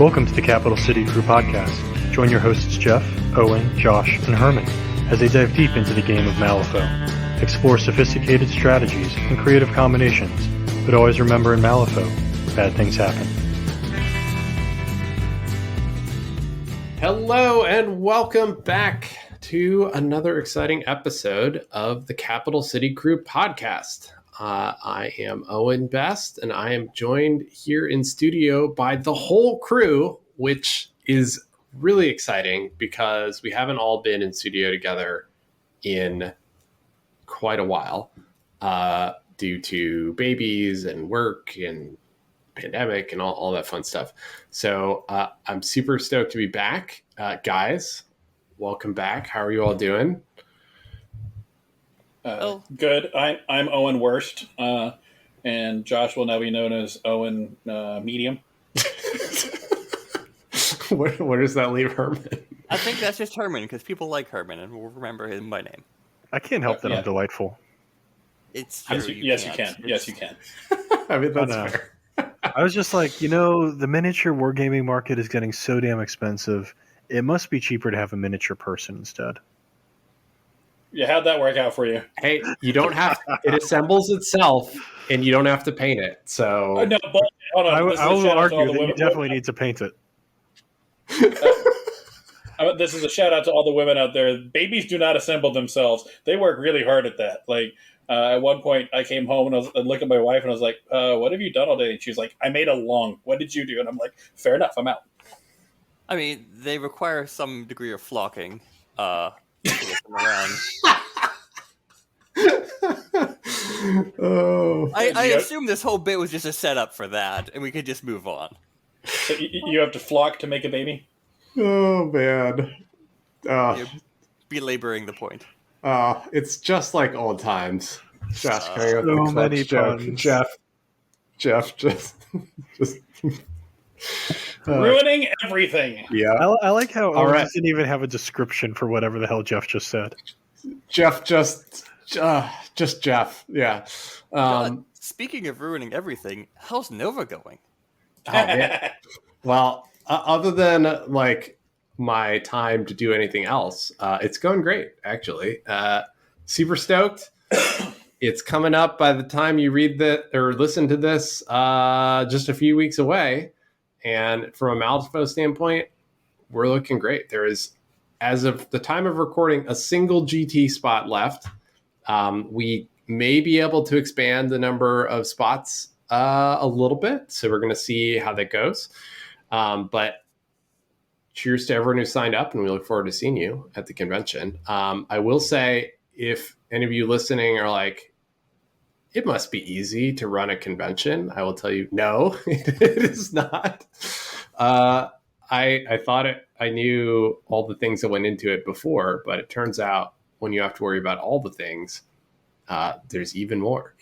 Welcome to the Capital City Crew podcast. Join your hosts Jeff, Owen, Josh, and Herman as they dive deep into the game of Malifaux. Explore sophisticated strategies and creative combinations, but always remember in Malifaux, bad things happen. Hello and welcome back to another exciting episode of the Capital City Crew podcast. I am Owen Best, and I am joined here in studio by the whole crew, which is really exciting because we haven't all been in studio together in quite a while due to babies and work and pandemic and all that fun stuff. So I'm super stoked to be back. Guys, welcome back. How are you all doing? Good. I'm Owen Worst, and Josh will now be known as Owen Medium. Where does that leave Herman? I think that's just Herman, because people like Herman, and we'll remember him by name. I can't help that I'm delightful. It's true. Yes, you can. Yes, you can. I mean, that's fair. I was just like, the miniature wargaming market is getting so damn expensive. It must be cheaper to have a miniature person instead. Yeah, how'd that work out for you? Hey, you don't have it assembles itself, and you don't have to paint it. So no, but hold on. I will argue that you definitely need to paint it. This is a shout out to all the women out there. Babies do not assemble themselves. They work really hard at that. Like at one point, I came home and I looked at my wife and I was like, "What have you done all day?" And she's like, "I made a lung. What did you do?" And I'm like, "Fair enough. I'm out." I mean, they require some degree of flocking. To get them around. I assume this whole bit was just a setup for that, and we could just move on. So you have to flock to make a baby? Oh man, You're belaboring the point. it's just like old times. Josh, so many puns. Jeff, just ruining everything. Yeah, I like how Owen didn't even have a description for whatever the hell Jeff just said. Jeff, just Jeff. Yeah. Speaking of ruining everything, how's Nova going? Oh, man. Well, other than like my time to do anything else, it's going great. Actually, super stoked. It's coming up by the time you read that or listen to this, just a few weeks away. And from a Malifaux standpoint, we're looking great. There is, as of the time of recording, a single GT spot left. We may be able to expand the number of spots a little bit. So we're going to see how that goes. But cheers to everyone who signed up, and we look forward to seeing you at the convention. I will say, if any of you listening are like, it must be easy to run a convention, I will tell you, no, it is not. I thought I knew all the things that went into it before, but it turns out when you have to worry about all the things, there's even more.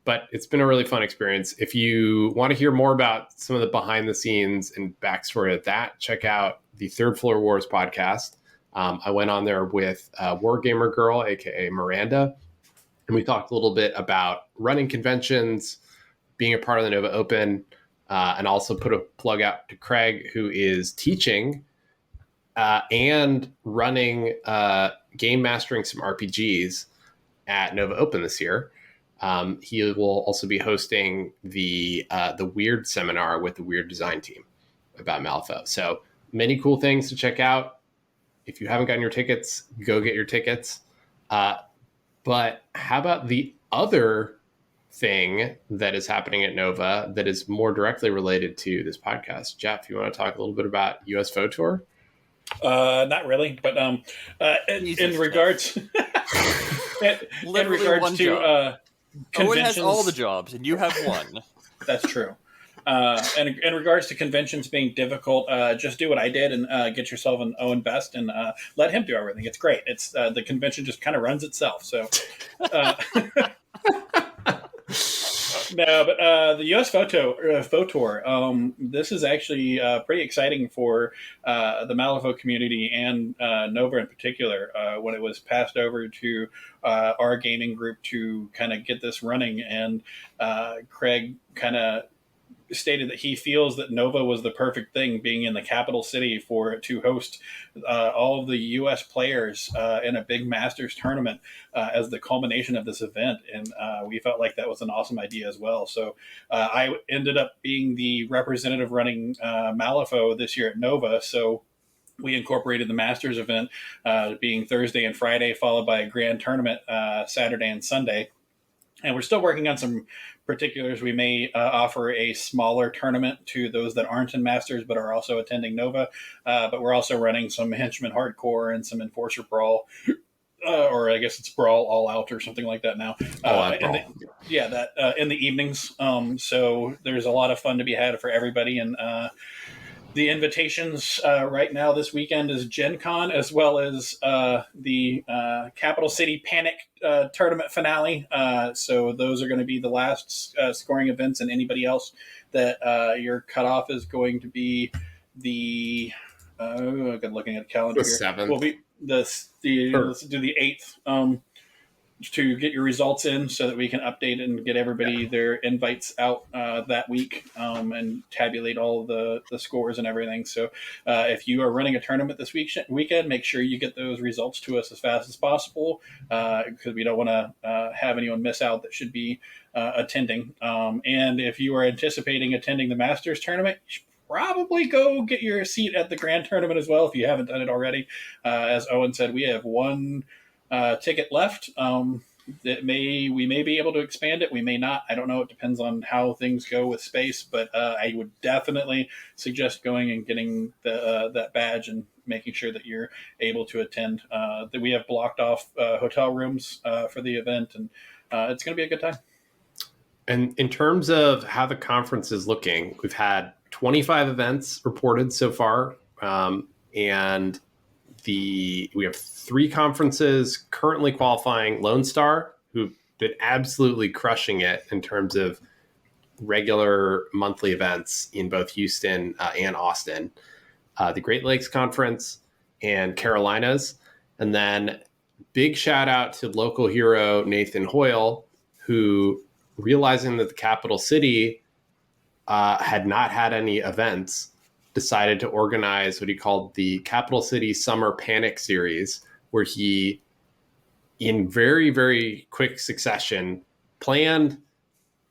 But it's been a really fun experience. If you want to hear more about some of the behind the scenes and backstory of that, check out the Third Floor Wars podcast. I went on there with Wargamer Girl, aka Miranda. And we talked a little bit about running conventions, being a part of the Nova Open, and also put a plug out to Craig, who is teaching and running game mastering some RPGs at Nova Open this year. He will also be hosting the Weird seminar with the Weird design team about Malifaux. So many cool things to check out. If you haven't gotten your tickets, go get your tickets. But how about the other thing that is happening at Nova that is more directly related to this podcast? Jeff, you want to talk a little bit about US Photour? Not really, but in regards to conventions, Owen has all the jobs, and you have one. That's true. And in regards to conventions being difficult, just do what I did and get yourself an Owen Best and let him do everything. It's great. It's the convention just kind of runs itself. So, no, but the US Photour, this is actually pretty exciting for the Malifaux community and Nova in particular. When it was passed over to our gaming group to kind of get this running, and Craig kind of stated that he feels that Nova was the perfect thing, being in the capital city to host all of the U.S. players in a big Masters tournament as the culmination of this event. And we felt like that was an awesome idea as well. So I ended up being the representative running Malifaux this year at Nova. So we incorporated the Masters event being Thursday and Friday, followed by a grand tournament Saturday and Sunday. And we're still working on some particulars. We may offer a smaller tournament to those that aren't in Masters but are also attending Nova. But we're also running some Henchman Hardcore and some Enforcer Brawl. Or I guess it's Brawl All Out or something like that now. In the evenings. So there's a lot of fun to be had for everybody. And the invitations right now this weekend is Gen Con, as well as the Capital City Panic tournament finale. So those are going to be the last scoring events, and anybody else that your cutoff is going to be the looking at the calendar The here. 7th. Will be let's do the 8th. To get your results in so that we can update and get everybody their invites out that week and tabulate all the scores and everything. So if you are running a tournament this weekend, make sure you get those results to us as fast as possible because we don't want to have anyone miss out that should be attending. And if you are anticipating attending the Masters tournament, you should probably go get your seat at the Grand Tournament as well if you haven't done it already. As Owen said, we have one ticket left. We may be able to expand it. We may not. I don't know. It depends on how things go with space. But I would definitely suggest going and getting that badge and making sure that you're able to attend. That we have blocked off hotel rooms for the event, and it's going to be a good time. And in terms of how the conference is looking, we've had 25 events reported so far, and we have 3 conferences currently qualifying. Lone Star, who've been absolutely crushing it in terms of regular monthly events in both Houston and Austin. The Great Lakes Conference and Carolinas. And then big shout out to local hero Nathan Hoyle, who, realizing that the capital city had not had any events, decided to organize what he called the Capital City Summer Panic Series, where he, in very, very quick succession, planned,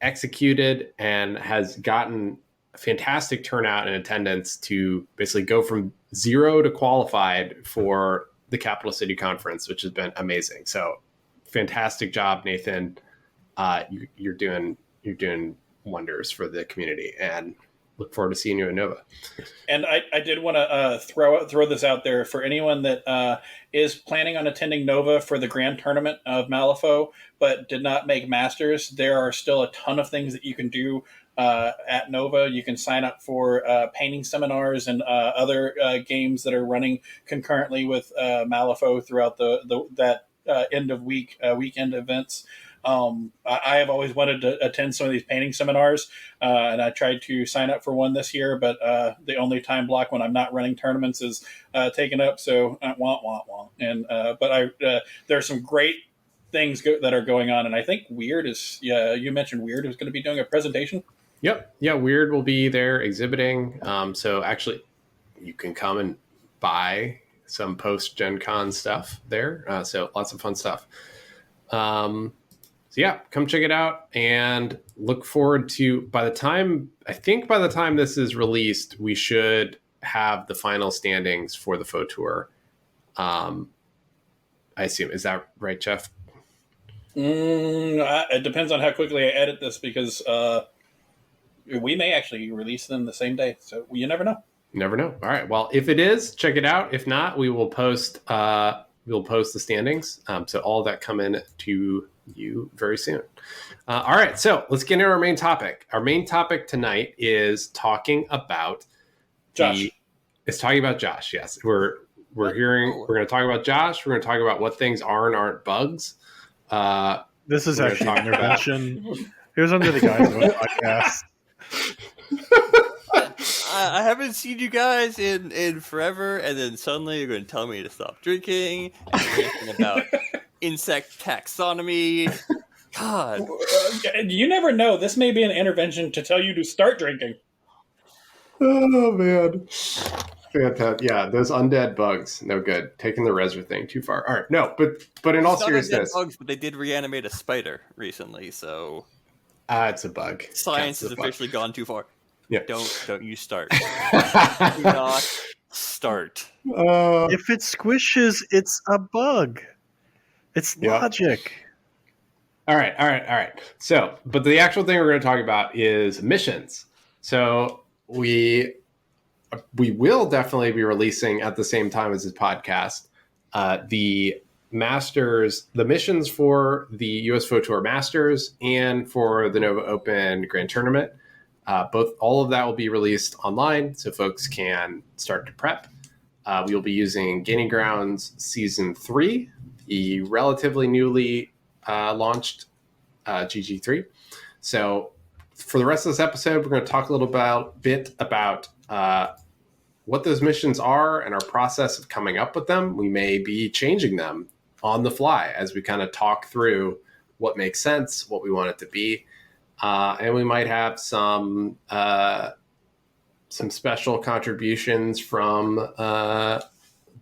executed, and has gotten a fantastic turnout in attendance to basically go from 0 to qualified for the Capital City Conference, which has been amazing. So fantastic job, Nathan. You're doing wonders for the community, and look forward to seeing you at Nova. And I did want to throw this out there for anyone that is planning on attending Nova for the Grand Tournament of Malifaux, but did not make Masters. There are still a ton of things that you can do at Nova. You can sign up for painting seminars and other games that are running concurrently with Malifaux throughout that end of weekend events. I have always wanted to attend some of these painting seminars, and I tried to sign up for one this year, but the only time block when I'm not running tournaments is taken up. So wah. And but there are some great things that are going on, and I think Weird is. Yeah, you mentioned Weird was going to be doing a presentation. Yep, yeah, Weird will be there exhibiting. So actually, you can come and buy some post Gen Con stuff there. So lots of fun stuff. So yeah, come check it out and look forward to, by the time this is released, we should have the final standings for the Faux Tour. I assume. Is that right, Jeff? It depends on how quickly I edit this because we may actually release them the same day. So you never know. Never know. All right. Well, if it is, check it out. If not, we will post the standings. So all that come in to you very soon. All right, so let's get into our main topic. Our main topic tonight is talking about Josh. It's talking about Josh. Yes, we're going to talk about Josh. We're going to talk about what things are and aren't bugs. This is actually an intervention. It was under the guise of a podcast. I haven't seen you guys in forever, and then suddenly you're going to tell me to stop drinking and ranting about insect taxonomy. God. You never know. This may be an intervention to tell you to start drinking. Oh man, fantastic! Yeah, those undead bugs, no good. Taking the Reser thing too far. All right, no, but in all It's not undead seriousness, bugs, but they did reanimate a spider recently, so it's a bug. science Counts has as a bug. officially gone too far. Yeah. Don't you start. Do not start. If it squishes, it's a bug. It's Yep. logic. All right. So, but the actual thing we're going to talk about is missions. So we will definitely be releasing at the same time as this podcast the missions for the US FOTOR Masters and for the Nova Open Grand Tournament. All of that will be released online, so folks can start to prep. We will be using Gaining Grounds Season 3, the relatively newly launched GG3. So for the rest of this episode, we're going to talk a little bit about what those missions are and our process of coming up with them. We may be changing them on the fly as we kind of talk through what makes sense, what we want it to be. And we might have some special contributions from the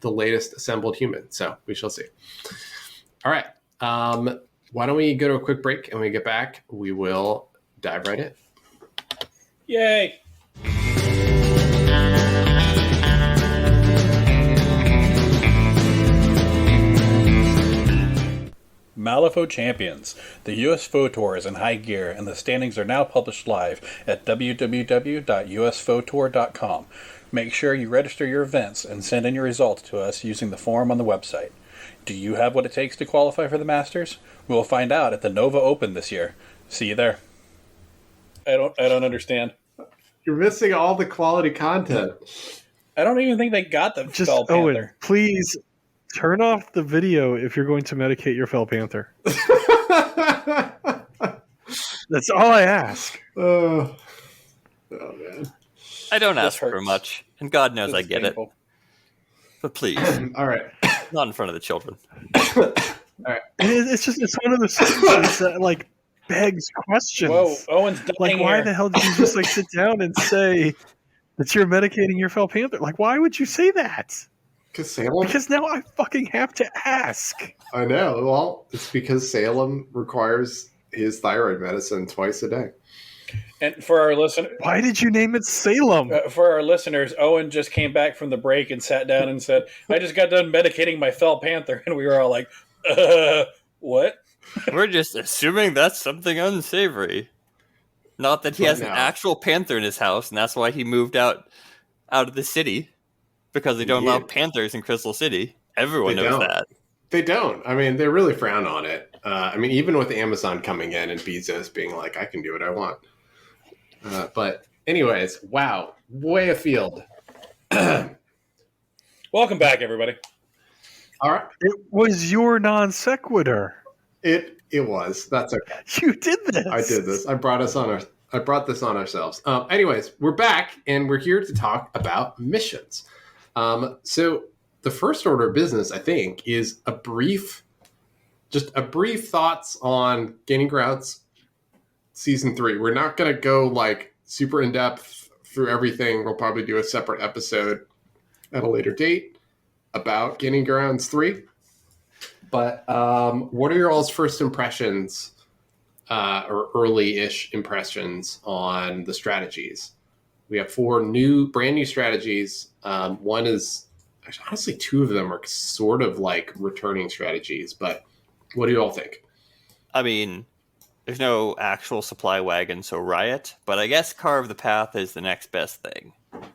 latest assembled human. So we shall see. All right. Why don't we go to a quick break, and when we get back, we will dive right in. Yay! Malifaux Champions. The US FOTOR is in high gear, and the standings are now published live at www.usfotor.com. Make sure you register your events and send in your results to us using the form on the website. Do you have what it takes to qualify for the Masters? We'll find out at the Nova Open this year. See you there. I don't understand. You're missing all the quality content. I don't even think they got the Just Fell Owen, Panther. please turn off the video if you're going to medicate your Fell Panther. That's all I ask. Oh man. I don't This ask for hurts. much, and God knows This I is get painful. it. But please, All right. not in front of the children. It's one of those situations that like begs questions. Whoa, Owen's dying Like, why here. the hell did you just like sit down and say that you're medicating your Fell Panther? Like, why would you say that? Because Salem? Because now I fucking have to ask. I know. Well, it's because Salem requires his thyroid medicine twice a day. And for our Why did you name it Salem? listeners, Owen just came back from the break and sat down and said, "I just got done medicating my Fell Panther," and we were all like, "What?" We're just assuming that's something unsavory. Not that he has an actual panther in his house, and that's why he moved out of the city. Because they don't allow panthers in Crystal City. Everyone knows that. They don't. I mean, they really frown on it. I mean, even with Amazon coming in and Bezos being like, I can do what I want. But anyways, wow. Way afield. Welcome back, everybody. All right. It was your non sequitur. It was. That's okay. You did this. I did this. I brought this on ourselves. Anyways, we're back, and we're here to talk about missions. So the first order of business, I think, is a brief thoughts on Gaining Grounds Season 3. We're not going to go like super in depth through everything. We'll probably do a separate episode at a later date about Gaining Grounds 3. But what are your all's first impressions or early-ish impressions on the strategies? We have 4 brand new strategies. One is, honestly, 2 of them are sort of like returning strategies. But what do you all think? I mean, there's no actual supply wagon, so Riot. But I guess Carve the Path is the next best thing.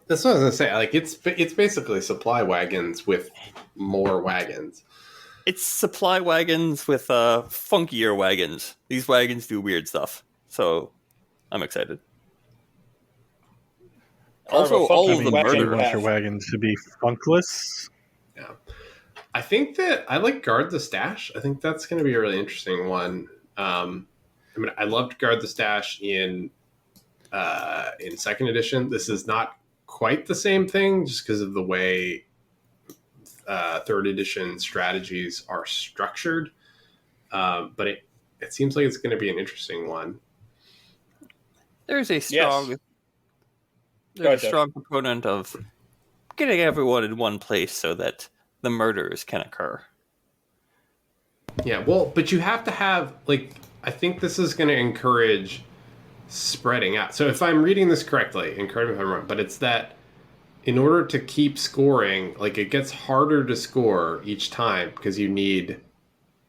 That's what I was gonna say. Like it's basically supply wagons with more wagons. It's supply wagons with funkier wagons. These wagons do weird stuff, so I'm excited. Also, all of the wagon You murder. want your wagons to be funkless? Yeah, I think that I like Guard the Stash. I think that's going to be a really interesting one. I mean, I loved Guard the Stash in second edition. This is not quite the same thing, just because of the way third edition strategies are structured. But it seems like it's going to be an interesting one. There's a strong component of getting everyone in one place so that the murders can occur. Yeah, well, but you have to have, like, I think this is going to encourage spreading out. So if I'm reading this correctly, and correct me if I'm wrong, but it's that in order to keep scoring, like, it gets harder to score each time because you need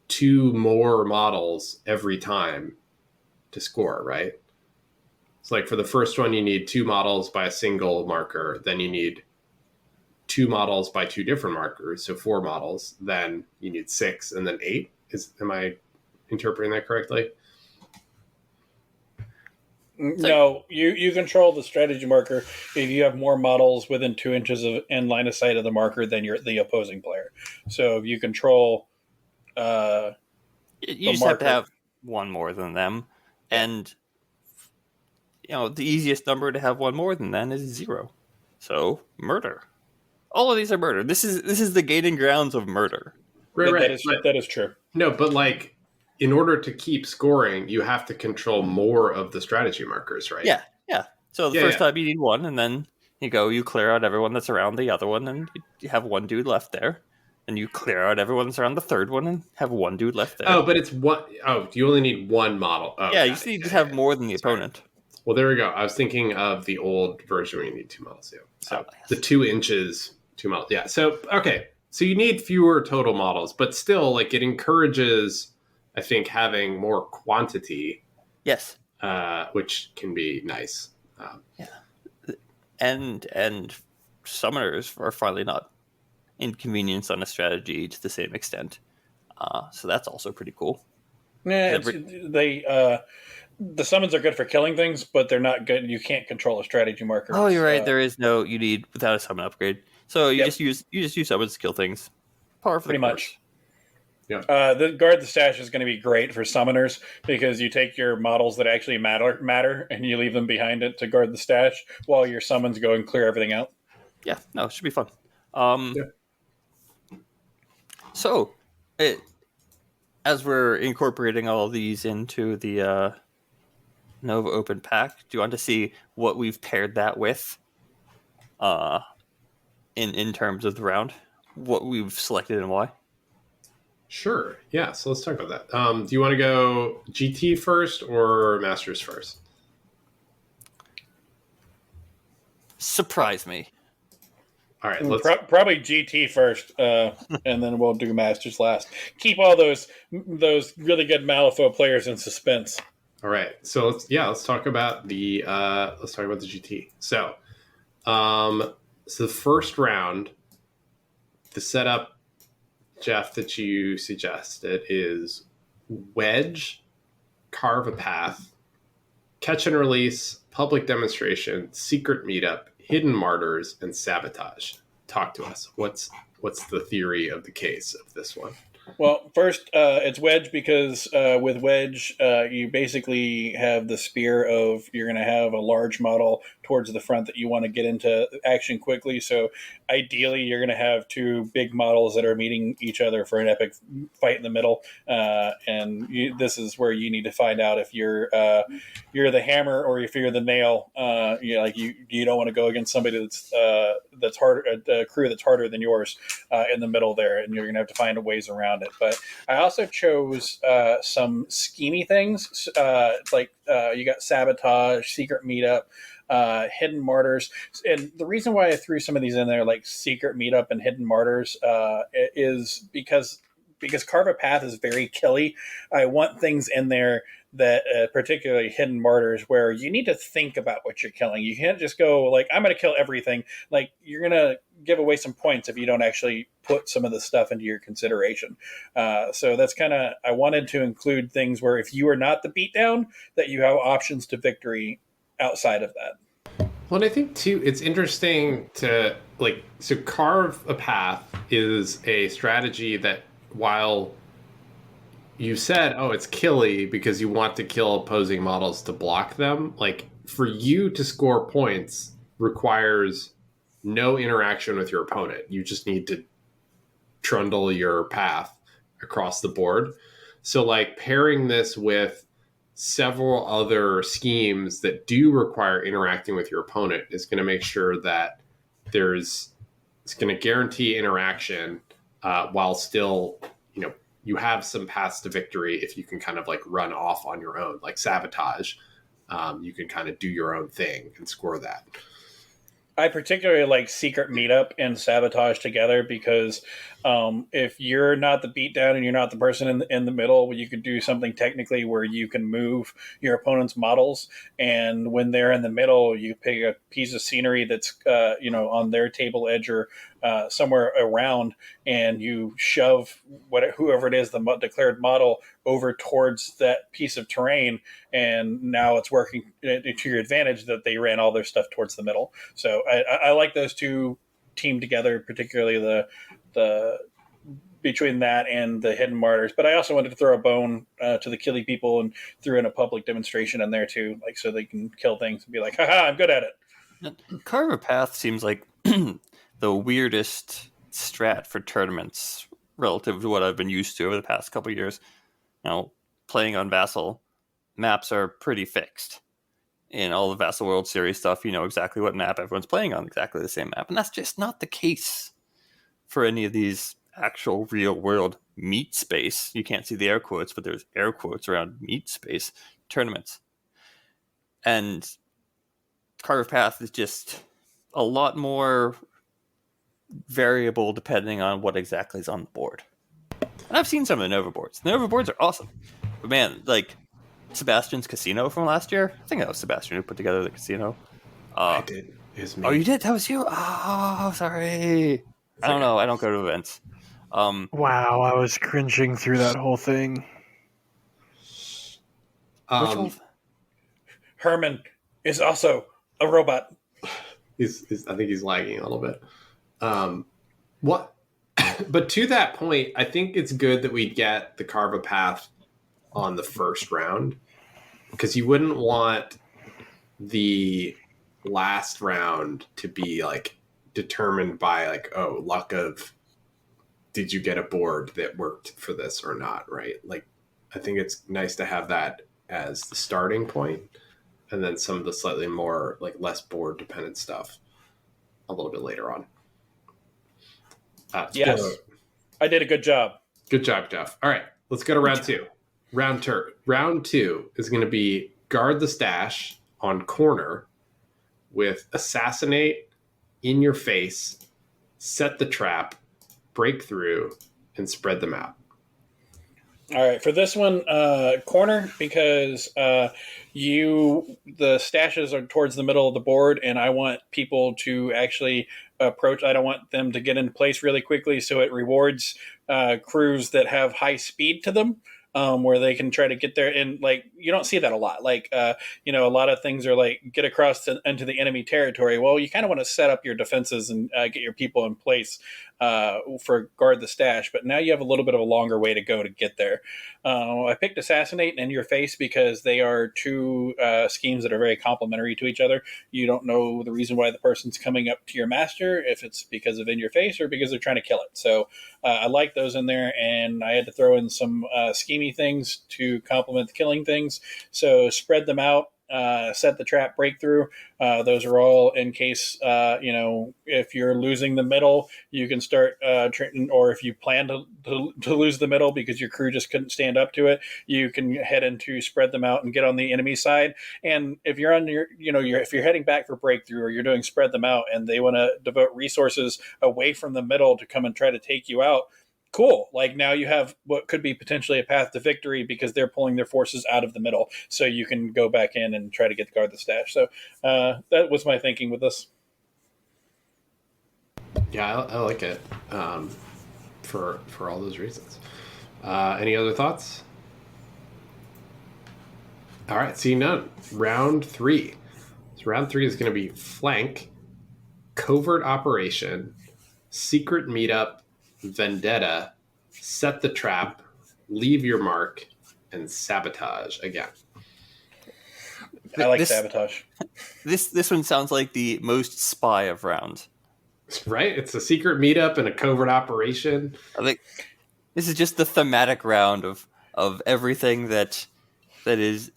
2 more models every time to score, right? It's like for the first one, you need 2 models by a single marker. Then you need 2 models by 2 different markers. So 4 models. Then you need 6 and then 8. Am I interpreting that correctly? No, you control the strategy marker if you have more models within 2 inches of in line of sight of the marker than the opposing player. So if you control, you just have to have one more than them, and the easiest number to have one more than them is 0. So murder. All of these are murder. This is the gaining grounds of murder. Right. That is true. No, but like, in order to keep scoring, you have to control more of the strategy markers, right? Yeah. So the first time you need 1, and then you clear out everyone that's around the other one, and you have 1 dude left there. And you clear out everyone that's around the third one and have 1 dude left there. Oh, but it's one. Oh, you only need 1 model. Oh, yeah, you just need to have more than the opponent. Right. Well, there we go. I was thinking of the old version where you need 2 models. Yeah. So the 2 inches, 2 models. Yeah. So, okay. So you need fewer total models, but still, like, it encourages, I think, having more quantity. Yes. Which can be nice. And summoners are finally not inconvenienced on a strategy to the same extent. So that's also pretty cool. Yeah, the summons are good for killing things, but they're not good. You can't control a strategy marker. Oh, you're right. There is no. You need without a summon upgrade. So you just use summons to kill things. Par for pretty much. Yeah. The guard the stash is going to be great for summoners because you take your models that actually matter and you leave them behind it to guard the stash while your summons go and clear everything out. Yeah, no, it should be fun. So, as we're incorporating all of these into the Nova Open Pack, do you want to see what we've paired that with? In terms of the round, what we've selected and why. Sure. Yeah. So let's talk about that. Do you want to go GT first or Masters first? Surprise me. All right. Let's probably GT first, and then we'll do Masters last. Keep all those really good Malifaux players in suspense. All right. So let's talk about the GT. So, so the first round, the setup, Jeff, that you suggested is wedge, carve a path, catch and release, public demonstration, secret meetup, hidden martyrs, and sabotage. Talk to us. What's the theory of the case of this one? Well, first, it's wedge because with wedge, you basically have the spear of you're going to have a large model towards the front that you want to get into action quickly. So ideally, you're going to have 2 big models that are meeting each other for an epic fight in the middle. This is where you need to find out if you're the hammer or if you're the nail. You don't want to go against somebody that's harder, a crew that's harder than yours in the middle there, and you're going to have to find ways around it. But I also chose some schemy things, you got sabotage, secret meetup, hidden martyrs. And the reason why I threw some of these in there, like secret meetup and hidden martyrs, is because Carve a Path is very killy. I want things in there that particularly hidden martyrs where you need to think about what you're killing. You can't just go like, I'm going to kill everything. Like, you're going to give away some points if you don't actually put some of the stuff into your consideration. So that's kind of, I wanted to include things where if you are not the beatdown, that you have options to victory outside of that. Well, and I think too, it's interesting to so Carve a Path is a strategy that, while you said, oh, it's killy because you want to kill opposing models to block them, like, for you to score points requires no interaction with your opponent. You just need to trundle your path across the board. So like pairing this with several other schemes that do require interacting with your opponent is going to make sure that it's going to guarantee interaction while still, you have some paths to victory if you can kind of like run off on your own, like sabotage. You can kind of do your own thing and score that. I particularly like secret meetup and sabotage together because if you're not the beatdown and you're not the person in the middle, you could do something technically where you can move your opponent's models, and when they're in the middle, you pick a piece of scenery that's on their table edge or somewhere around, and you shove whoever it is, the declared model, over towards that piece of terrain, and now it's working to your advantage that they ran all their stuff towards the middle. So I like those two teamed together, particularly the between that and the Hidden Martyrs. But I also wanted to throw a bone to the killy people and threw in a public demonstration in there too, like so they can kill things and be like, haha, I'm good at it. Carve a Path seems like the weirdest strat for tournaments relative to what I've been used to over the past couple of years. Playing on Vassal, maps are pretty fixed. In all the Vassal World Series stuff, you know exactly what map everyone's playing on, exactly the same map. And that's just not the case for any of these actual real-world meat space. You can't see the air quotes, but there's air quotes around meat space tournaments. And Carve Path is just a lot more variable depending on what exactly is on the board. And I've seen some of the Nova boards. The Nova boards are awesome. But man, like Sebastian's Casino from last year, I think that was Sebastian who put together the casino. I did. It was me. Oh, you did? That was you? Oh, sorry. I don't know. I don't go to events. Wow, I was cringing through that whole thing. Herman is also a robot. I think he's lagging a little bit. What? But to that point, I think it's good that we get the Carve a Path on the first round, because you wouldn't want the last round to be like determined by like, oh, luck of did you get a board that worked for this or not, right? Like, I think it's nice to have that as the starting point, and then some of the slightly more like less board dependent stuff a little bit later on. Yes, I did a good job. Good job, Jeff. All right, let's go to round two. Round two is going to be guard the stash on corner with assassinate, in your face, set the trap, break through, and spread them out. All right, for this one, corner, because the stashes are towards the middle of the board, and I want people to actually approach. I don't want them to get into place really quickly, so it rewards crews that have high speed to them. Where they can try to get there, and like you don't see that a lot. Like a lot of things are like get across into the enemy territory. Well, you kind of want to set up your defenses and get your people in place for guard the stash. But now you have a little bit of a longer way to go to get there. I picked assassinate and in your face because they are two schemes that are very complementary to each other. You don't know the reason why the person's coming up to your master, if it's because of in your face or because they're trying to kill it. So I like those in there, and I had to throw in some schemey things to complement the killing things. So spread them out, set the trap, breakthrough. Those are all in case, if you're losing the middle, you can start, or if you plan to lose the middle because your crew just couldn't stand up to it, you can head into spread them out and get on the enemy side. And if you're on if you're heading back for breakthrough or you're doing spread them out and they want to devote resources away from the middle to come and try to take you out, cool. Like now you have what could be potentially a path to victory because they're pulling their forces out of the middle. So you can go back in and try to get the guard the stash. So that was my thinking with this. Yeah, I like it for all those reasons. Any other thoughts? All right, see none. Round three. So round three is going to be flank, covert operation, secret meetup, vendetta, set the trap, leave your mark, and sabotage again. I like sabotage. This one sounds like the most spy of rounds. Right? It's a secret meetup and a covert operation. I think this is just the thematic round of of everything that is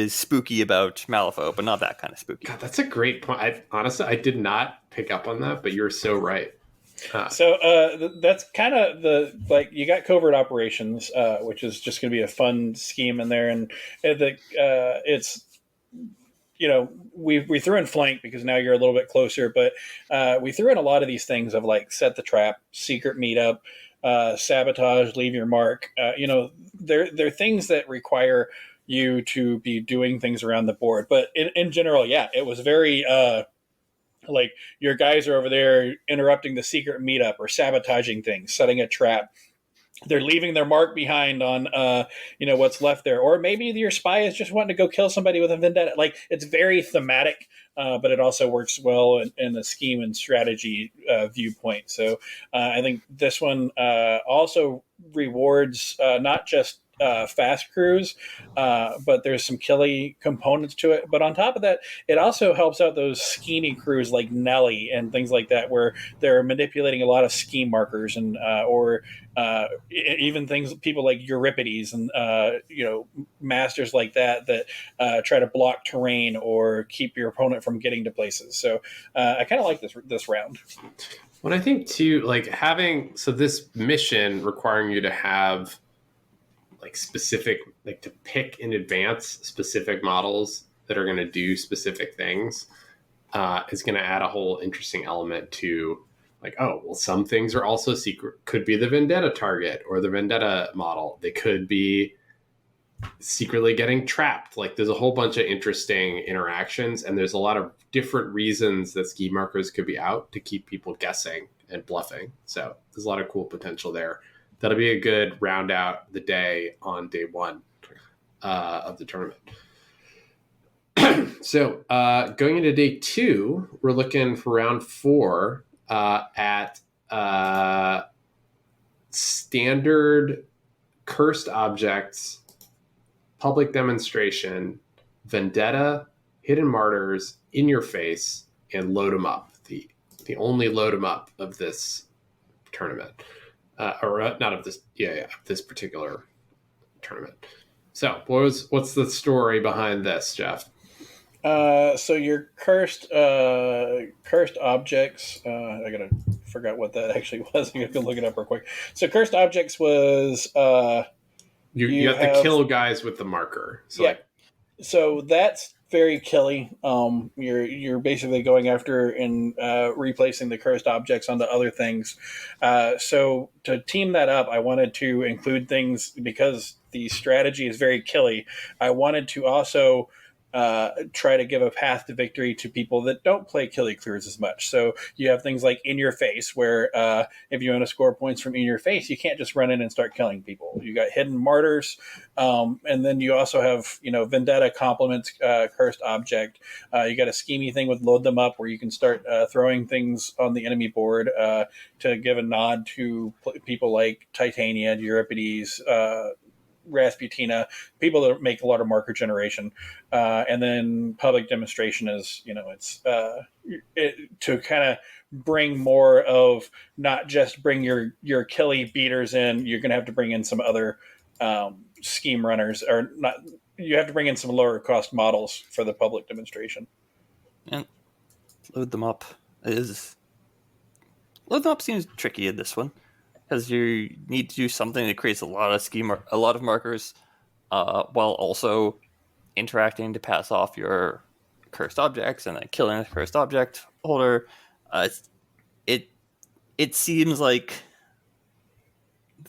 spooky about Malifaux, but not that kind of spooky. God, that's a great point. Honestly, I did not pick up on that, but you're so right. That's kind of you got covert operations, which is just going to be a fun scheme in there, and it's we threw in flank because now you're a little bit closer, but we threw in a lot of these things of like set the trap, secret meetup, sabotage, leave your mark. They're things that require you to be doing things around the board, but in general, yeah, it was very. Like your guys are over there interrupting the secret meetup or sabotaging things, setting a trap. They're leaving their mark behind on, what's left there. Or maybe your spy is just wanting to go kill somebody with a vendetta. Like it's very thematic, but it also works well in the scheme and strategy viewpoint. So I think this one also rewards not just fast crews, but there's some killy components to it. But on top of that, it also helps out those scheming crews like Nelly and things like that, where they're manipulating a lot of scheme markers and even people like Euripides and masters like that try to block terrain or keep your opponent from getting to places. So I kind of like this round. Well, I think too, like this mission requiring you to have specific, to pick in advance specific models that are going to do specific things is going to add a whole interesting element to some things are also secret, could be the vendetta target or the vendetta model. They could be secretly getting trapped. Like there's a whole bunch of interesting interactions, and there's a lot of different reasons that ski markers could be out to keep people guessing and bluffing. So there's a lot of cool potential there. That'll be a good round out the day on day one of the tournament. So going into day two, we're looking for round 4 at standard cursed objects, public demonstration, vendetta, hidden martyrs, in your face, and load 'em up. The only load 'em up of this tournament. Not of this, this particular tournament. So, what's the story behind this, Jeff? So your cursed objects. I forgot what that actually was. I gotta look it up real quick. So cursed objects was you have to kill guys with the marker. So yeah. So that's very killy. You're basically going after and replacing the cursed objects onto other things. So to team that up, I wanted to include things because the strategy is very killy. I wanted to also try to give a path to victory to people that don't play killy clears as much. So you have things like in your face, where if you want to score points from in your face, you can't just run in and start killing people. You got hidden martyrs, and then you also have vendetta complements cursed object. You got a schemey thing with load them up, where you can start throwing things on the enemy board to give a nod to people like Titania, Euripides, Rasputina, people that make a lot of marker generation, and then public demonstration is it's to kind of bring more of, not just bring your killy beaters in. You're going to have to bring in some other scheme runners, or not. You have to bring in some lower cost models for the public demonstration. And load them up seems tricky in this one, because you need to do something that creates a lot of markers, while also interacting to pass off your cursed objects and then killing a cursed object holder. It seems like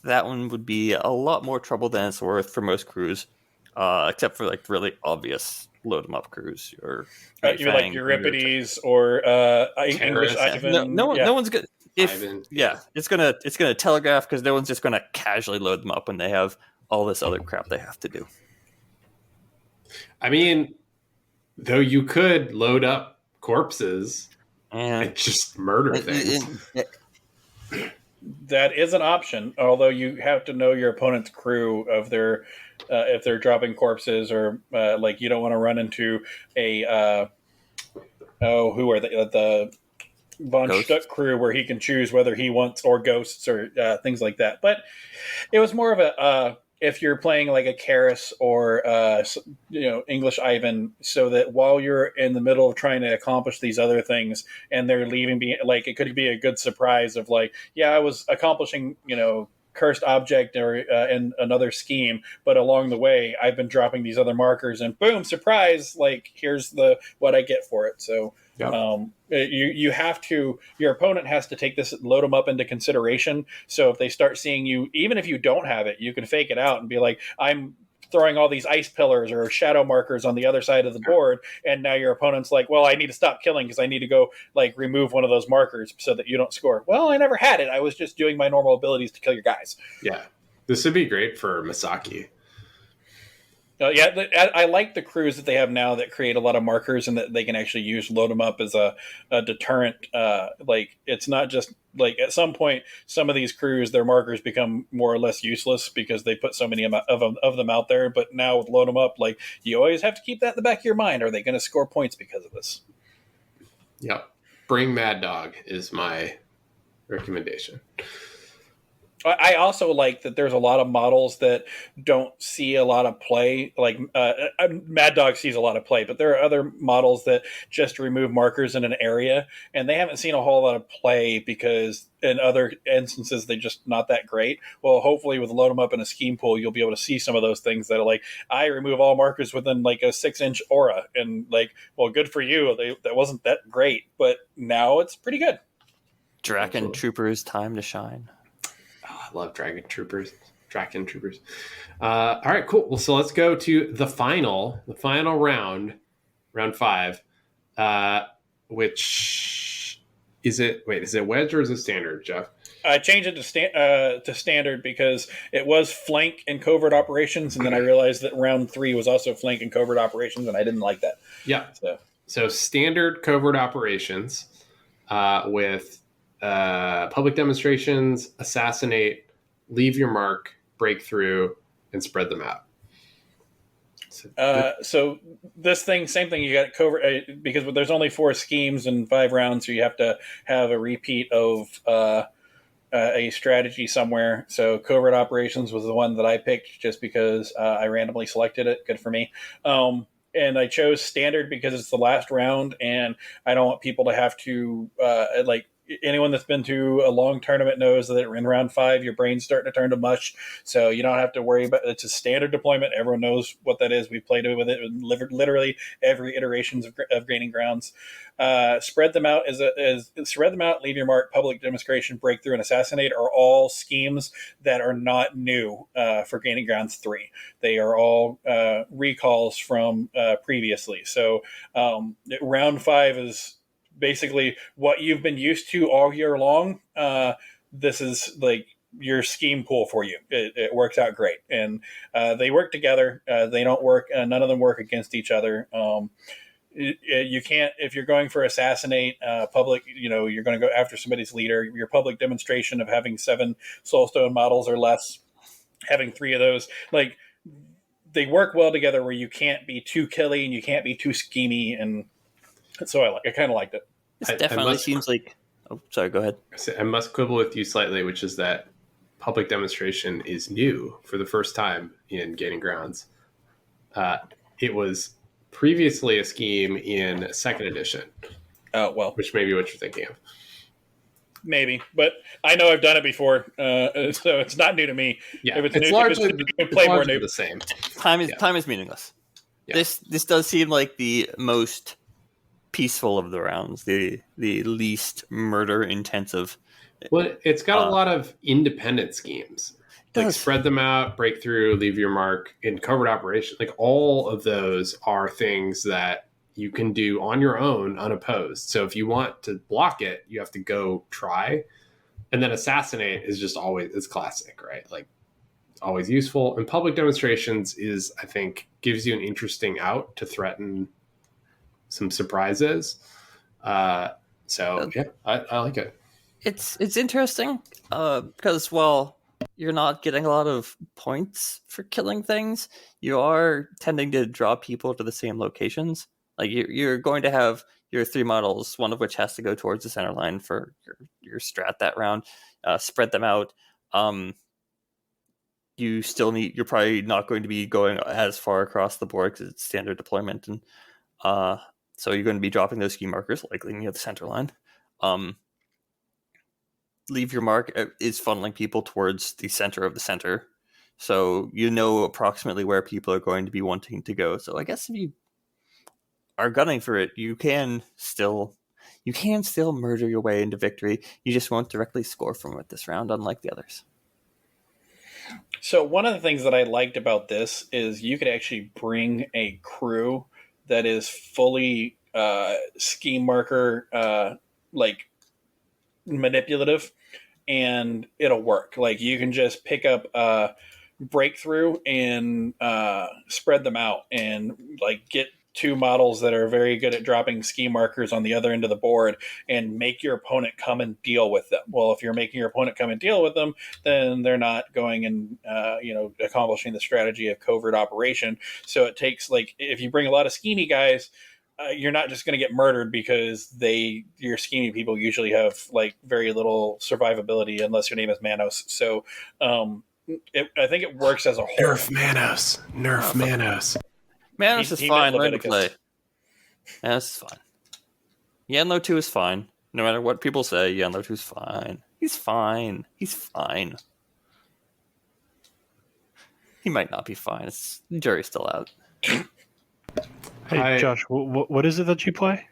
that one would be a lot more trouble than it's worth for most crews, except for really obvious load 'em up crews. Or you like Euripides or English Ivan. No one's good. It's gonna telegraph, because no one's just gonna casually load them up when they have all this other crap they have to do. I mean, though, you could load up corpses and just murder things. That is an option, although you have to know your opponent's crew of their if they're dropping corpses, or you don't want to run into a who are the Von Stuck crew, where he can choose whether he wants, or ghosts, or things like that. But it was more of if you're playing like a Karis or English Ivan, so that while you're in the middle of trying to accomplish these other things and they're leaving, like it could be a good surprise of like, yeah, I was accomplishing cursed object or in another scheme, but along the way I've been dropping these other markers, and boom, surprise! Like here's what I get for it. So Yep. You have to, your opponent has to take this, load them up into consideration. So if they start seeing you, even if you don't have it, you can fake it out and be like, I'm throwing all these ice pillars or shadow markers on the other side of the board, and now your opponent's like, well, I need to stop killing because I need to go like remove one of those markers so that you don't score. Well, I never had it. I was just doing my normal abilities to kill your guys. Yeah, this would be great for Misaki. I like the crews that they have now that create a lot of markers and that they can actually load them up as a deterrent. Like it's not just like at some point, some of these crews, their markers become more or less useless because they put so many of them out there. But now with load them up, like you always have to keep that in the back of your mind. Are they going to score points because of this? Yep. Bring Mad Dog is my recommendation. I also like that there's a lot of models that don't see a lot of play. Like Mad Dog sees a lot of play, but there are other models that just remove markers in an area, and they haven't seen a whole lot of play because in other instances they're just not that great. Well, hopefully with load them up in a scheme pool, you'll be able to see some of those things that are like, I remove all markers within like a 6-inch aura, and like, well, good for you. That wasn't that great, but now it's pretty good. Draken Troopers, time to shine. I love Draken Troopers. All right, cool. Well, so let's go to the final round 5, which is it? Wait, is it wedge or is it standard, Jeff? I changed it to standard because it was flank and covert operations, and then I realized that round 3 was also flank and covert operations, and I didn't like that. Yeah. So standard covert operations with public demonstrations, assassinate, leave your mark, break through, and spread them out. So this thing, same thing. You got covert because there's only 4 schemes and 5 rounds, so you have to have a repeat of a strategy somewhere. So covert operations was the one that I picked just because I randomly selected it. Good for me. And I chose standard because it's the last round, and I don't want people to have to anyone that's been to a long tournament knows that in round 5, your brain's starting to turn to mush. So you don't have to worry about it. It's a standard deployment. Everyone knows what that is. We played with it literally every iterations of Gaining Grounds. Spread them out spread them out, leave your mark, public demonstration, breakthrough, and assassinate are all schemes that are not new for Gaining Grounds 3. They are all recalls from previously. So round 5 is basically what you've been used to all year long. This is like your scheme pool for you. It works out great, and they work together. They don't work. None of them work against each other. You can't, if you're going for assassinate public, you're going to go after somebody's leader. Your public demonstration of having 7 soulstone models or less, having 3 of those, like they work well together where you can't be too killy and you can't be too schemy, and so I kind of liked it. This definitely seems like. Oh, sorry. Go ahead. I must quibble with you slightly, which is that public demonstration is new for the first time in Gaining Grounds. It was previously a scheme in 2nd edition. Oh well, which may be what you're thinking of. Maybe, but I know I've done it before, so it's not new to me. Yeah, it's largely the same. Time is meaningless. Yeah. This does seem like the most peaceful of the rounds, the least murder intensive. Well, it's got a lot of independent schemes. Like spread them out, break through, leave your mark, in covert operation. Like all of those are things that you can do on your own unopposed. So if you want to block it, you have to go try. And then assassinate is just always, it's classic, right? Like always useful. And public demonstrations is, I think, gives you an interesting out to threaten some surprises. I like it. It's interesting because while you're not getting a lot of points for killing things, you are tending to draw people to the same locations. Like you're going to have your 3 models, one of which has to go towards the center line for your strat that round. Spread them out. you're probably not going to be going as far across the board because it's standard deployment, and so you're going to be dropping those ski markers likely near the center line. Leave your mark is funneling people towards the center of the center, so you know approximately where people are going to be wanting to go. So I guess if you are gunning for it, you can still murder your way into victory. You just won't directly score from it this round, unlike the others. So one of the things that I liked about this is you could actually bring a crew that is fully ski marker like manipulative, and it'll work. Like you can just pick up breakthrough and spread them out and like get two models that are very good at dropping ski markers on the other end of the board and make your opponent come and deal with them. Well, if you're making your opponent come and deal with them, then they're not going and accomplishing the strategy of covert operation. So it takes, like, if you bring a lot of schemy guys, you're not just going to get murdered because your schemy people usually have like very little survivability unless your name is Manos. So I think it works as a whole. Nerf Manos. Manos is fine. Learn to play. Manos is fine. Yanlo 2 is fine. No matter what people say, Yanlo 2 is fine. He's fine. He might not be fine. The jury's still out. Hey, Josh, what is it that you play?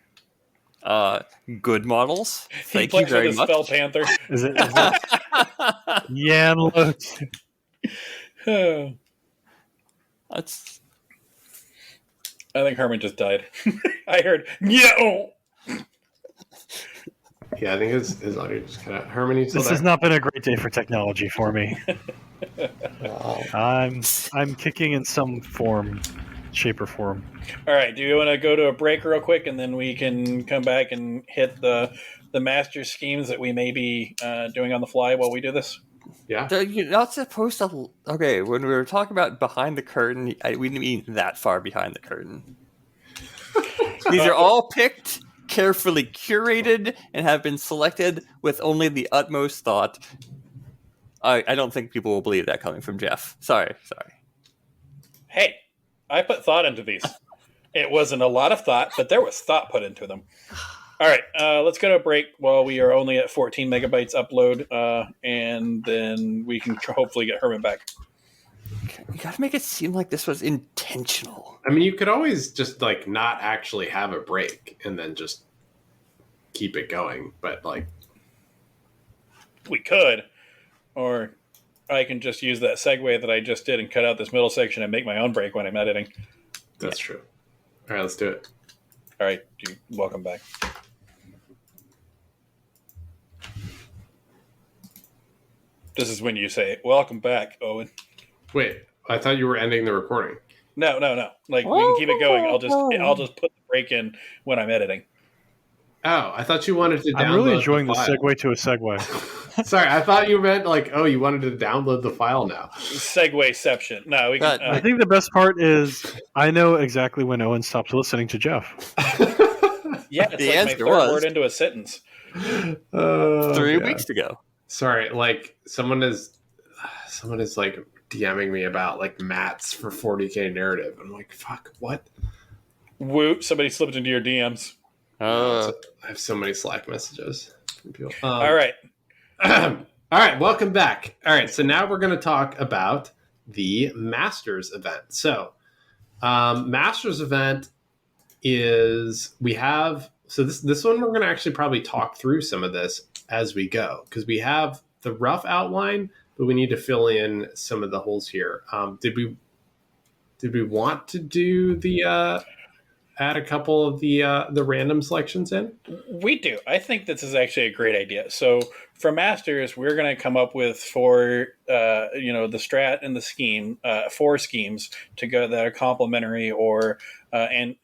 Good models. Thank you very much. Spell Panther. Is it Yanlo 2? I think Herman just died. I heard, no! Yeah, I think his audio just kind of... Herman, you still This there? has not been a great day for technology for me. I'm kicking in some form, shape, or form. All right, do you want to go to a break real quick, and then we can come back and hit the master schemes that we may be doing on the fly while we do this? Yeah. You're not supposed to... Okay, when we were talking about behind the curtain, we didn't mean that far behind the curtain. These are all picked, carefully curated, and have been selected with only the utmost thought. I don't think people will believe that coming from Jeff. Sorry. Hey, I put thought into these. It wasn't a lot of thought, but there was thought put into them. All right, let's go to a break while we are only at 14 megabytes upload, and then we can hopefully get Herman back. You gotta make it seem like this was intentional. I mean, you could always just, like, not actually have a break and then just keep it going, but, like... We could, or I can just use that segue that I just did and cut out this middle section and make my own break when I'm editing. That's true. All right, let's do it. All right, welcome back. This is when you say, welcome back, Owen. Wait, I thought you were ending the recording. No. Like, we can keep it going. I'll just put the break in when I'm editing. Oh, I thought you wanted to download. I'm really enjoying the file. segue to a segue. Sorry, I thought you meant like, oh, you wanted to download the file now. Segwayception. No, we can. I think the best part is I know exactly when Owen stops listening to Jeff. Yeah, it's the like answer my third was word into a sentence. 3 weeks ago. Sorry, like someone is like DMing me about like mats for 40K narrative. I'm like, fuck, what? Whoop! Somebody slipped into your DMs. I have so many Slack messages from people. All right. All right, welcome back. All right, so now we're going to talk about the Masters event. So, Masters event is this one we're going to actually probably talk through some of this as we go because we have the rough outline, but we need to fill in some of the holes here. Did we want to do the add a couple of the random selections in? We do. I think this is actually a great idea. So for Masters, we're going to come up with the strat and the scheme, 4 schemes to go that are complementary or an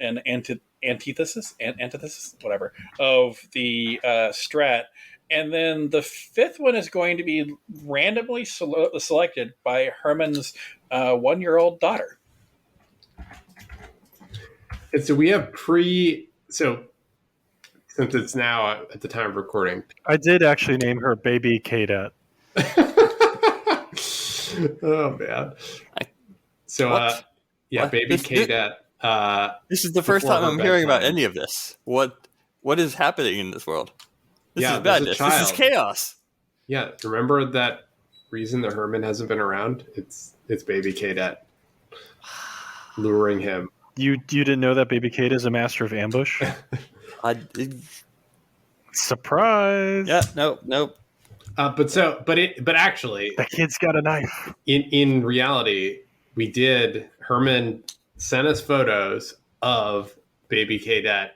antithesis, whatever, of the strat. And then the 5th one is going to be randomly selected by Herman's 1-year-old daughter. And so we have since it's now at the time of recording. I did actually name her Baby K-Dat. Oh man. So What? baby Cadet. This is the first time I'm hearing about any of this. What is happening in this world? This is madness. This is chaos. Yeah, remember that reason that Herman hasn't been around? It's baby Cadet luring him. You didn't know that baby Kate is a master of ambush? Surprise! Yeah, nope. But actually, the kid's got a knife. In reality, Herman sent us photos of baby Cadet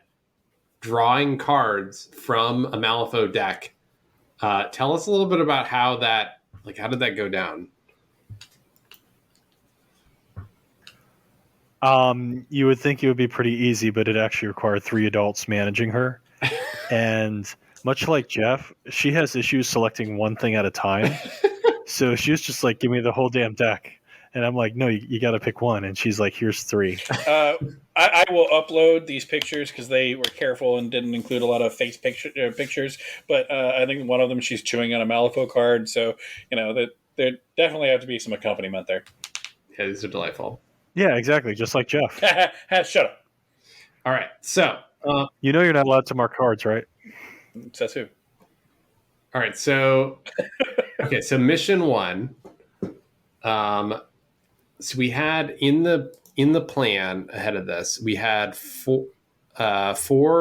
drawing cards from a Malifaux deck. Tell us a little bit about how did that go down? You would think it would be pretty easy, but it actually required 3 adults managing her. And much like Jeff, she has issues selecting one thing at a time. So she was just like, give me the whole damn deck. And I'm like, no, you got to pick one. And she's like, here's 3. I will upload these pictures because they were careful and didn't include a lot of face pictures. But I think one of them, she's chewing on a Malifaux card. So, there definitely have to be some accompaniment there. Yeah, these are delightful. Yeah, exactly. Just like Jeff. Shut up. All right. So, you're not allowed to mark cards, right? Says who? All right. So, okay. So mission 1. So we had in the plan ahead of this, we had 4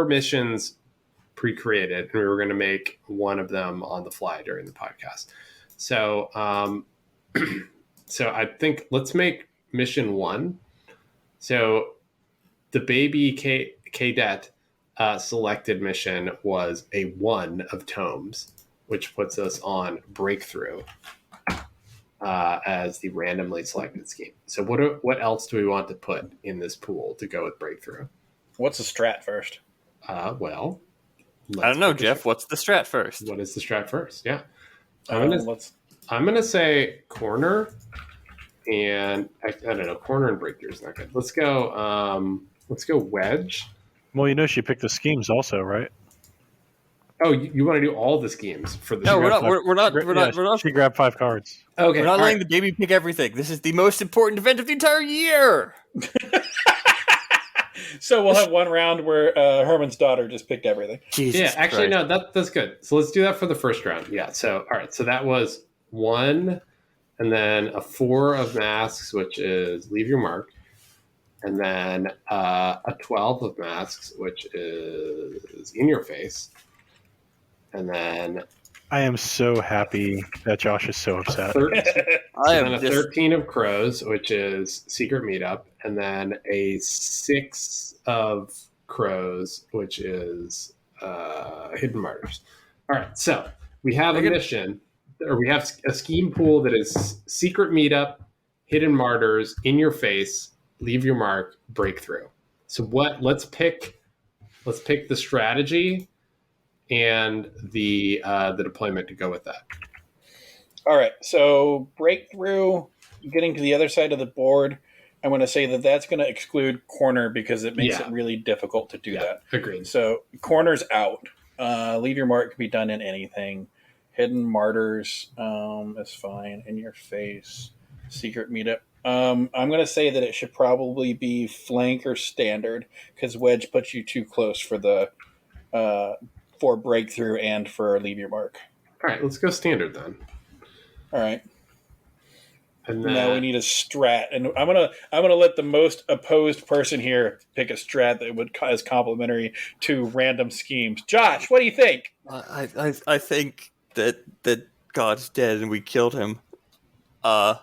missions pre-created, and we were going to make one of them on the fly during the podcast. So, so I think let's make mission 1. So the baby Cadet selected mission was a 1 of tomes, which puts us on breakthrough as the randomly selected scheme. So what else do we want to put in this pool to go with breakthrough? What's the strat first? Well, I don't know, Jeff. What's the strat first? What is the strat first? Yeah. I'm gonna say corner, and I don't know. Corner and breakthrough is not good. Let's go wedge. Well, she picked the schemes also, right? Oh, you want to do all the schemes for the? No, we're not. She grabbed 5 cards. Okay, we're not letting the baby pick everything. This is the most important event of the entire year. So we'll have one round where Herman's daughter just picked everything. Jesus actually, Christ. No, that's good. So let's do that for the first round. Yeah. So all right. So that was 1, and then a 4 of masks, which is leave your mark, and then a 12 of masks, which is in your face, and then I am so happy that Josh is so upset. Then a 13 of crows, which is secret meetup, and then a 6 of crows, which is hidden martyrs. All right, so we have a mission, or we have a scheme pool that is secret meetup, hidden martyrs, in your face, leave your mark, breakthrough. So let's pick the strategy and the deployment to go with that. All right, so breakthrough, getting to the other side of the board, I'm going to say that's going to exclude corner because it makes it really difficult to do that. Agreed. So corner's out. Leave your mark can be done in anything. Hidden martyrs is fine. In your face. Secret meetup. I'm going to say that it should probably be flank or standard because wedge puts you too close for the for breakthrough and for leave your mark. All right, let's go standard then. All right. And then, now we need a strat, and I'm gonna let the most opposed person here pick a strat that is complementary to random schemes. Josh, what do you think? I think that God's dead and we killed him. No,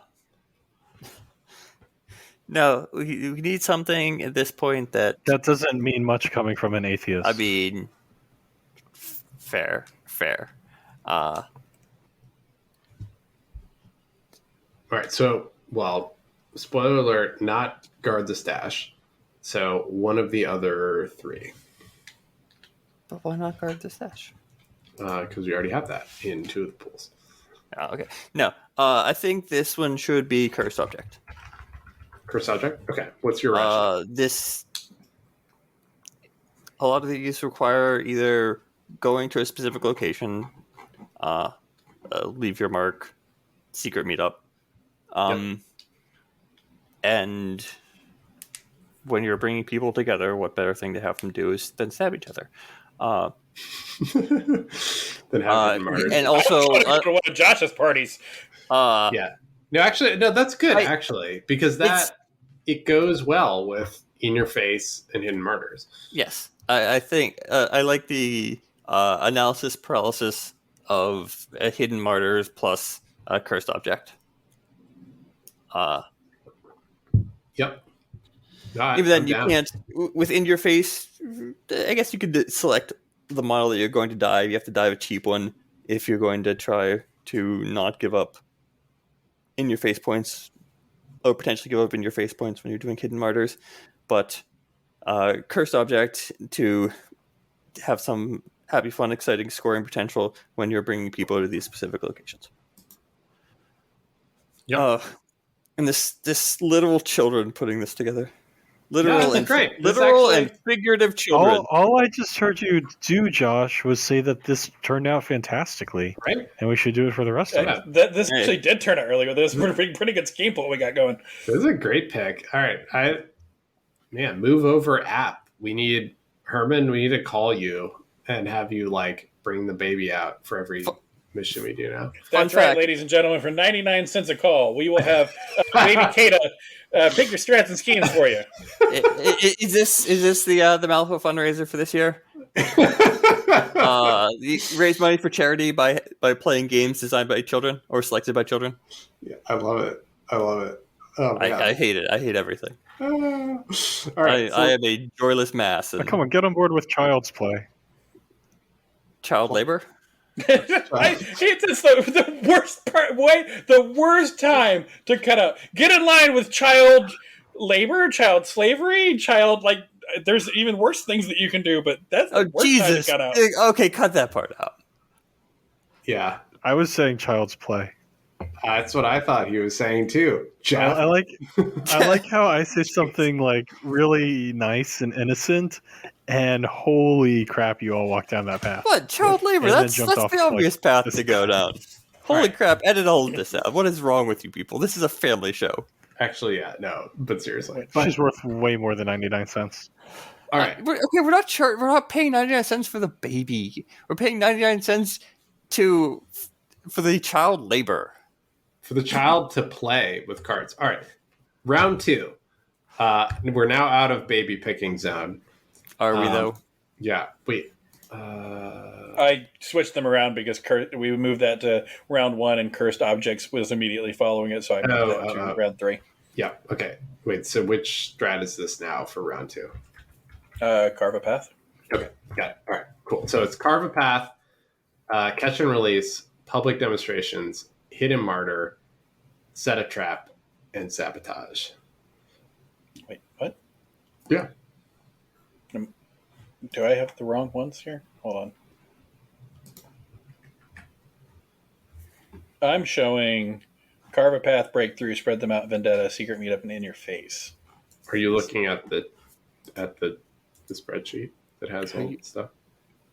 we need something at this point that doesn't mean much coming from an atheist. I mean, fair. All right, so, spoiler alert, not guard the stash. So one of the other 3. But why not guard the stash? Because we already have that in 2 of the pools. Oh, okay. No, I think this one should be cursed object. Cursed object? Okay. What's your rationale? A lot of these require either going to a specific location, leave your mark, secret meetup. And when you're bringing people together, what better thing to have them do than stab each other? Than have martyrs. And also, I go to one of Josh's parties. Yeah. No, actually, that's good. Because it goes well with In Your Face and Hidden Martyrs. Yes, I think I like the analysis paralysis of Hidden Martyrs plus Cursed Object. Yep. Even then, you can't within your face. I guess you could select the model that you're going to dive. You have to dive a cheap one if you're going to try to not give up in your face points, or potentially give up in your face points when you're doing Hidden Martyrs. But Cursed Object to have some happy, fun, exciting scoring potential when you're bringing people to these specific locations. Yeah. And this literal children putting this together. Literal and figurative children. All I just heard you do, Josh, was say that this turned out fantastically, right? And we should do it for the rest of it. This actually did turn out really good. This is a pretty good scheme what we got going. This is a great pick. All right, move over app. We need Herman. We need to call you and have you bring the baby out for every mission we do now. That's right, ladies and gentlemen. For 99 cents a call, we will have baby Kata pick your strats and schemes for you. Is this the Malifaux fundraiser for this year? Raise money for charity by playing games designed by children or selected by children. Yeah, I love it. Oh, I hate it. I hate everything. All right, I am a joyless mass. Come on, get on board with Child's Play. Child labor? It's the worst part. The worst time to cut out. Get in line with child labor, child slavery, there's even worse things that you can do, but that's the worst time to cut out. Okay, cut that part out. Yeah, I was saying Child's Play. That's what I thought he was saying too. Jeff. I like how I say something really nice and innocent, and holy crap, you all walk down that path. What? Child labor? That's the obvious path to go down. Holy crap, edit all of this out. What is wrong with you people? This is a family show. Actually, yeah, no, but seriously. She's worth way more than 99 cents. All right. We're not paying 99 cents for the baby. We're paying 99 cents for the child labor. For the child to play with cards. All right. Round 2. We're now out of baby picking zone. Are we, though? Yeah. Wait. I switched them around because we moved that to round 1 and Cursed Objects was immediately following it, so I moved that to round 3. Yeah. Okay. Wait, so which strat is this now for round 2? Carve a Path. Okay. Got it. All right. Cool. So it's Carve a Path, Catch and Release, Public Demonstrations, Hidden Martyr, Set a Trap, and Sabotage. Wait, what? Yeah. Do I have the wrong ones here? Hold on. I'm showing Carve a Path, Breakthrough, Spread Them Out, Vendetta, Secret Meetup, and In Your Face. Are you looking at the spreadsheet that has all that stuff?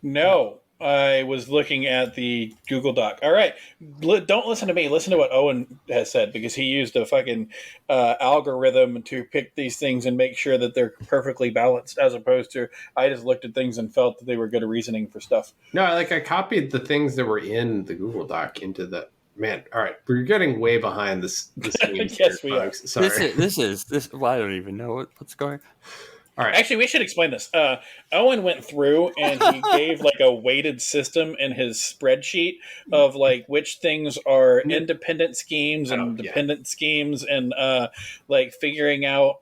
No. I was looking at the Google Doc. All right. Don't listen to me. Listen to what Owen has said, because he used a fucking algorithm to pick these things and make sure that they're perfectly balanced, as opposed to I just looked at things and felt that they were good reasoning for stuff. No, I copied the things that were in the Google Doc into the... Man, all right. We're getting way behind this Yes, we are. Sorry. This. Well, I don't even know what's going. All right. Actually, we should explain this. Owen went through and he gave a weighted system in his spreadsheet of which things are independent schemes and dependent schemes, and figuring out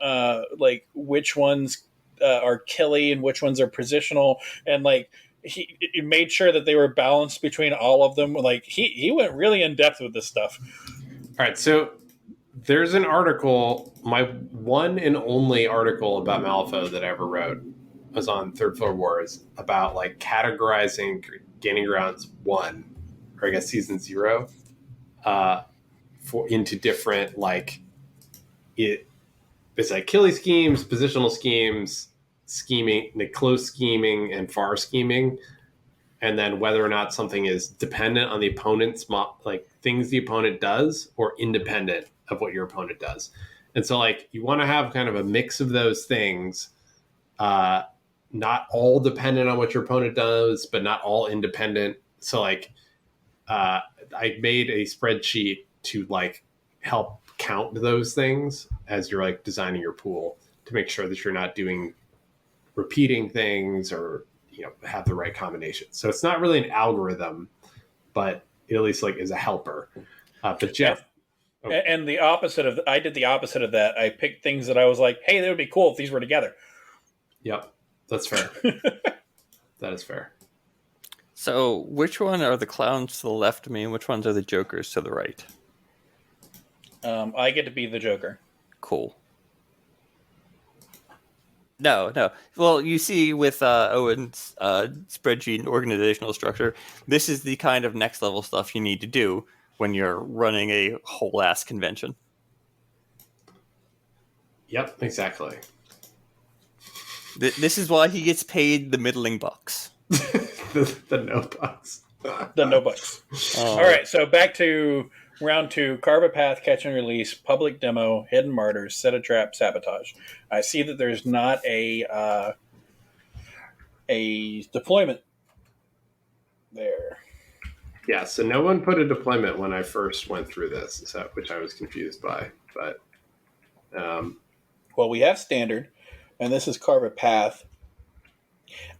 which ones are killy and which ones are positional, and he made sure that they were balanced between all of them. He went really in depth with this stuff. All right, so there's an article, my one and only article about Malifaux that I ever wrote was on Third Floor Wars about categorizing Gaining Grounds 1, or I guess Season 0, into different it's killy schemes, positional schemes, scheming, close scheming, and far scheming, and then whether or not something is dependent on the opponent's things the opponent does, or independent of what your opponent does. And so like you want to have kind of a mix of those things, not all dependent on what your opponent does, but not all independent. So like I made a spreadsheet to like help count those things as you're like designing your pool to make sure that you're not doing repeating things or, you know, have the right combination. So it's not really an algorithm, but it at least like is a helper. But Jeff. And the opposite of I did the opposite of that. I picked things that I was like, hey, that would be cool if these were together. Yep. That's fair. That is fair. So which one are the clowns to the left of me and which ones are the jokers to the right? I get to be the Joker. Cool. No. Well, you see with Owen's spreadsheet and organizational structure, this is the kind of next level stuff you need to do when you're running a whole ass convention. Yep, exactly. This is why he gets paid the middling bucks. the no bucks. The no bucks. All right, so back to round 2, carve a path, catch and release, public demo, hidden martyrs, set a trap, sabotage. I see that there's not a deployment there. Yeah, so no one put a deployment when I first went through this, which I was confused by. But well, we have standard, and this is carve a path.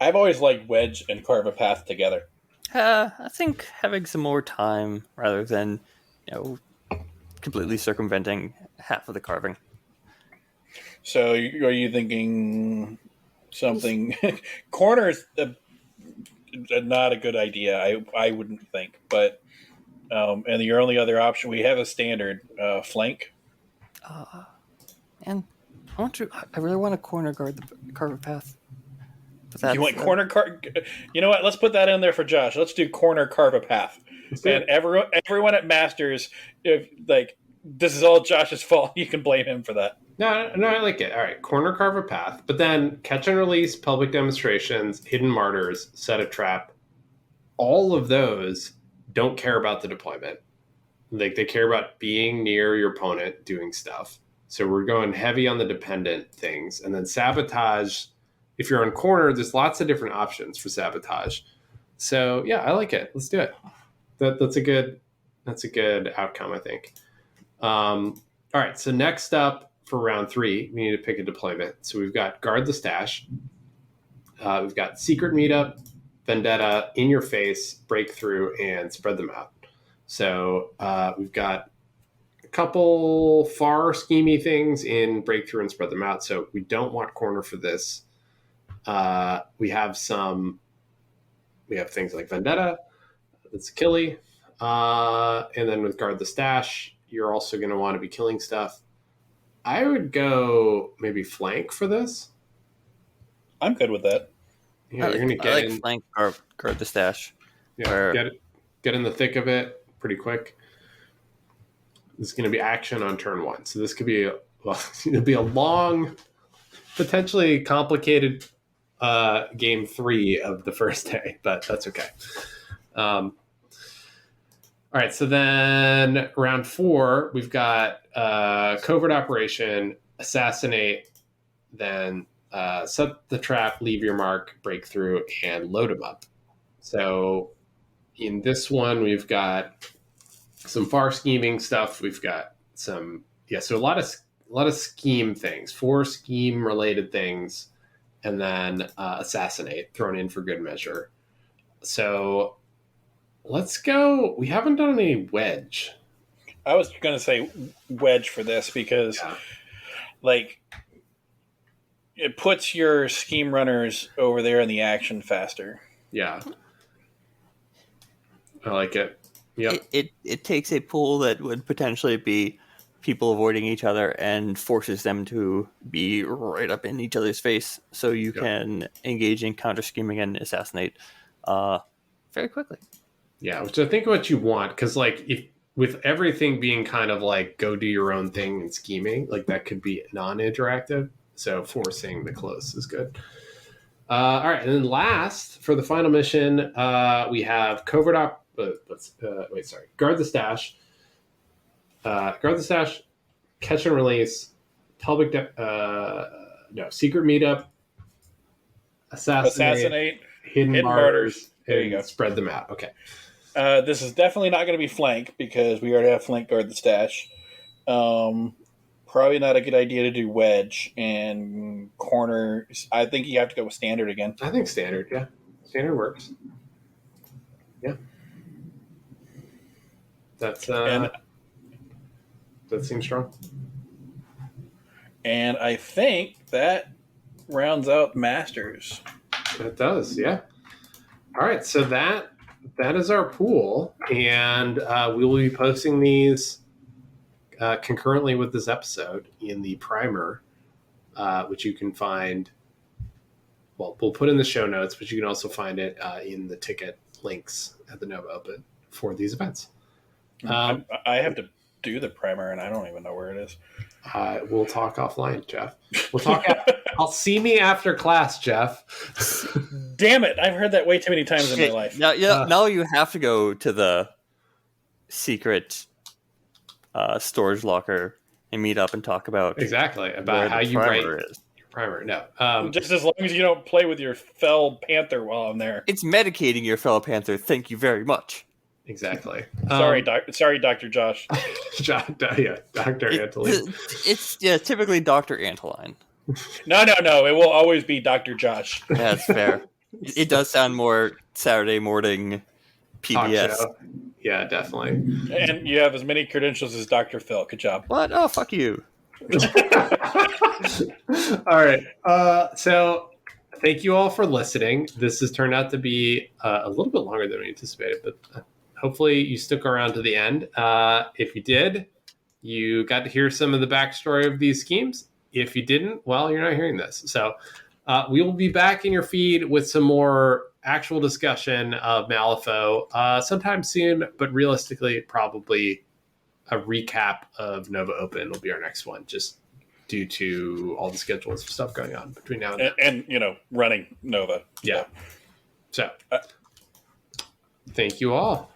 I've always liked wedge and carve a path together. I think having some more time rather than, completely circumventing half of the carving. So are you thinking something? Corners not a good idea. I wouldn't think, but and your only other option, we have a standard flank. And I really want to corner guard the carve path. You want corner You know what? Let's put that in there for Josh. Let's do corner carve a path. And everyone at Masters, if like this is all Josh's fault, you can blame him for that. No, I like it. All right, corner carve a path, but then catch and release, public demonstrations, hidden martyrs, set a trap. All of those don't care about the deployment. Like they care about being near your opponent, doing stuff. So we're going heavy on the dependent things, and then sabotage. If you're on corner, there's lots of different options for sabotage. So yeah, I like it. Let's do it. That's a good outcome, I think. All right. So next up for round 3, we need to pick a deployment. So we've got guard the stash. We've got secret meetup, vendetta, in your face, breakthrough, and spread them out. So we've got a couple far schemy things in breakthrough and spread them out. So we don't want corner for this. We have things like vendetta, that's killy, and then with guard the stash, you're also going to want to be killing stuff. I would go maybe flank for this. I'm good with that. Yeah, you're going to get in flank guard the stash. Yeah, get in the thick of it pretty quick. This is going to be action on turn 1, so this could be it'll be a long, potentially complicated game 3 of the first day, but that's okay. All right, so then round 4, we've got covert operation, assassinate, then set the trap, leave your mark, breakthrough, and load them up. So in this one, we've got some far scheming stuff. We've got so a lot of scheme things, 4 scheme related things. And then assassinate thrown in for good measure. So let's go. We haven't done any wedge. I was going to say wedge for this because, it puts your scheme runners over there in the action faster. Yeah, I like it. Yeah, it takes a pool that would potentially be people avoiding each other and forces them to be right up in each other's face so you can engage in counter scheming and assassinate very quickly. Yeah, which I think what you want, because if with everything being kind of like go do your own thing and scheming, like that could be non-interactive. So forcing the close is good. All right, and then last for the final mission, we have covert guard the stash. Guard the stash, catch and release, public, secret meetup, assassinate, hidden martyrs, there you go. Spread them out. Okay. This is definitely not going to be flank because we already have flank guard the stash. Probably not a good idea to do wedge and corner. I think you have to go with standard again. I think standard, yeah. Standard works. Yeah. That seems strong. And I think that rounds out Masters. It does, yeah. All right, so that is our pool, and we will be posting these concurrently with this episode in the primer, which you can find. Well, we'll put in the show notes, but you can also find it in the ticket links at the Nova Open for these events. I have to do the primer, and I don't even know where it is. We'll talk offline, Jeff. We'll talk. I'll see me after class, Jeff. Damn it! I've heard that way too many times in my life. Now you have to go to the secret storage locker and meet up and talk about how you write your primer. No, just as long as you don't play with your fell panther while I'm there. It's medicating your fellow panther. Thank you very much. Exactly. Sorry, Dr. Josh. Dr. Antolin. It's typically Dr. Antoline. No. It will always be Dr. Josh. That's fair. It does sound more Saturday morning PBS. Yeah, definitely. And you have as many credentials as Dr. Phil. Good job. What? Oh, fuck you. All right. So thank you all for listening. This has turned out to be a little bit longer than we anticipated, but hopefully you stuck around to the end. If you did, you got to hear some of the backstory of these schemes. If you didn't, well, you're not hearing this. So we will be back in your feed with some more actual discussion of Malifaux sometime soon, but realistically, probably a recap of Nova Open will be our next one, just due to all the schedules of stuff going on between now and then. And running Nova. Yeah. So, thank you all.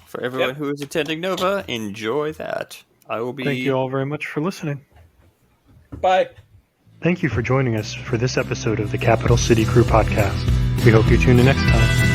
For everyone who is attending Nova, enjoy that. I will be. Thank you all very much for listening. Bye. Thank you for joining us for this episode of the Capital City Crew podcast. We hope you tune in next time.